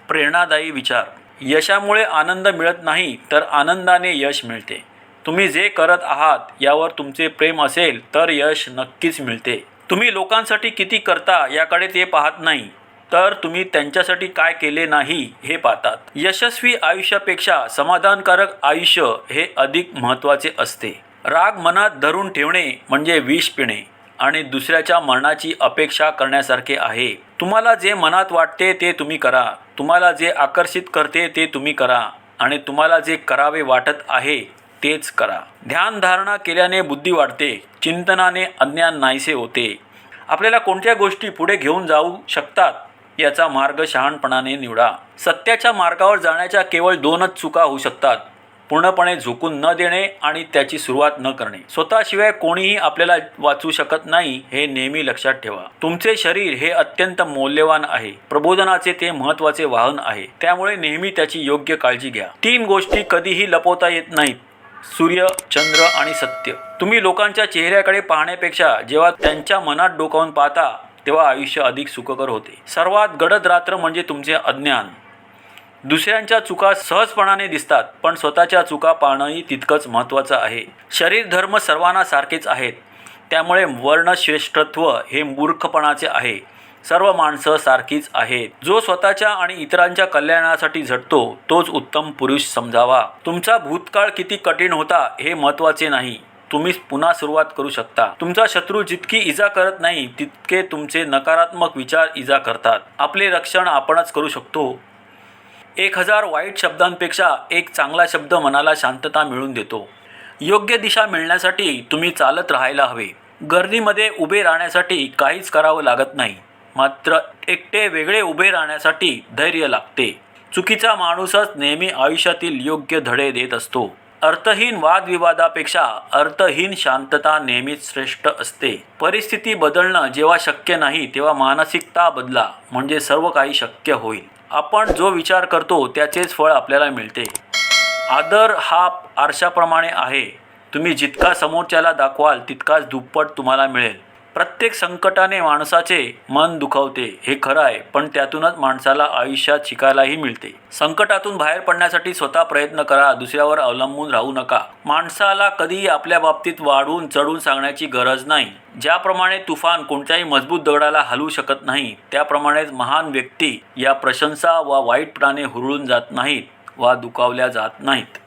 प्रेरणादायी विचार. यशामुळे आनंद मिळत नाही तर आनंदाने यश मिळते. तुम्ही जे करत आहात यावर तुमचे प्रेम असेल तर यश नक्कीच मिळते. तुम्ही लोकांसाठी किती करता याकडे ते पाहत नाही, तर तुम्ही त्यांच्यासाठी काय केले नाही हे पाहतात. यशस्वी आयुष्यापेक्षा समाधानकारक आयुष्य हे अधिक महत्त्वाचे असते. राग मनात धरून ठेवणे म्हणजे विष पिणे आणि दुसऱ्याच्या मरणाची अपेक्षा करण्यासारखे आहे. तुम्हाला जे मनात वाटते ते तुम्ही करा. तुम्हाला जे आकर्षित करते ते तुम्ही करा आणि तुम्हाला जे करावे वाटत आहे तेच करा. ध्यानधारणा केल्याने बुद्धी वाढते. चिंतनाने अज्ञान नाहीसे होते. आपल्याला कोणत्या गोष्टी पुढे घेऊन जाऊ शकतात याचा मार्ग शहाणपणाने निवडा. सत्याच्या मार्गावर जाण्याच्या केवळ 2च चुका होऊ शकतात: पूर्णपणे झुकून न देणे आणि त्याची सुरुवात न करणे. स्वतःशिवाय कोणीही आपल्याला वाचवू शकत नाही हे नेहमी लक्षात ठेवा. तुमचे शरीर हे अत्यंत मौल्यवान आहे. प्रबोधनाचे ते महत्त्वाचे वाहन आहे. त्यामुळे नेहमी त्याची योग्य काळजी घ्या. 3 गोष्टी कधीही लपवता येत नाहीत: सूर्य, चंद्र आणि सत्य. तुम्ही लोकांच्या चेहऱ्याकडे पाहण्यापेक्षा जेव्हा त्यांच्या मनात डोकावून पाहता तेव्हा आयुष्य अधिक सुखकर होते. सर्वात गडद रात्र म्हणजे तुमचे अज्ञान. दुसऱ्यांच्या चुका सहजपणाने दिसतात, पण स्वतःच्या चुका पाहणंही तितकंच महत्त्वाचं आहे. शरीर धर्म सर्वांना सारखेच आहेत, त्यामुळे वर्णश्रेष्ठत्व हे मूर्खपणाचे आहे. सर्व माणसं सारखीच आहेत. जो स्वतःच्या आणि इतरांच्या कल्याणासाठी झटतो तोच उत्तम पुरुष समजावा. तुमचा भूतकाळ किती कठीण होता हे महत्त्वाचे नाही, तुम्ही पुन्हा सुरुवात करू शकता. तुमचा शत्रू जितकी इजा करत नाही तितके तुमचे नकारात्मक विचार इजा करतात. आपले रक्षण आपणच करू शकतो. 1000 वाईट शब्दांपेक्षा एक चांगला शब्द मनाला शांतता मिळवून देतो. योग्य दिशा मिळण्यासाठी तुम्ही चालत राहायला हवे. गर्दीमध्ये उभे राहण्यासाठी काहीच करावं लागत नाही, मात्र एकटे वेगळे उभे राहण्यासाठी धैर्य लागते. चुकीचा माणूसच नेहमी आयुष्यातील योग्य धडे देत असतो. अर्थहीन वादविवादापेक्षा अर्थहीन शांतता नेहमीच श्रेष्ठ असते. परिस्थिती बदलणं जेव्हा शक्य नाही तेव्हा मानसिकता बदला, म्हणजे सर्व काही शक्य होईल. आपण जो विचार करतो त्याचेच फळ आपल्याला मिळते. आदर हा आरशाप्रमाणे आहे. तुम्ही जितका समोरच्याला दाखवाल तितकाच दुप्पट तुम्हाला मिळेल. प्रत्येक संकटाने माणसाचे मन दुखावते हे खरं आहे, पण त्यातूनच माणसाला आयुष्यात शिकायलाही मिळते. संकटातून बाहेर पडण्यासाठी स्वतः प्रयत्न करा, दुसऱ्यावर अवलंबून राहू नका. माणसाला कधीही आपल्या बाबतीत वाढून चढून सांगण्याची गरज नाही. ज्याप्रमाणे तुफान कोणत्याही मजबूत दगडाला हलवू शकत नाही, त्याप्रमाणेच महान व्यक्ती या प्रशंसा वा वाईटपणाने हुरळून जात नाहीत वा दुखावल्या जात नाहीत.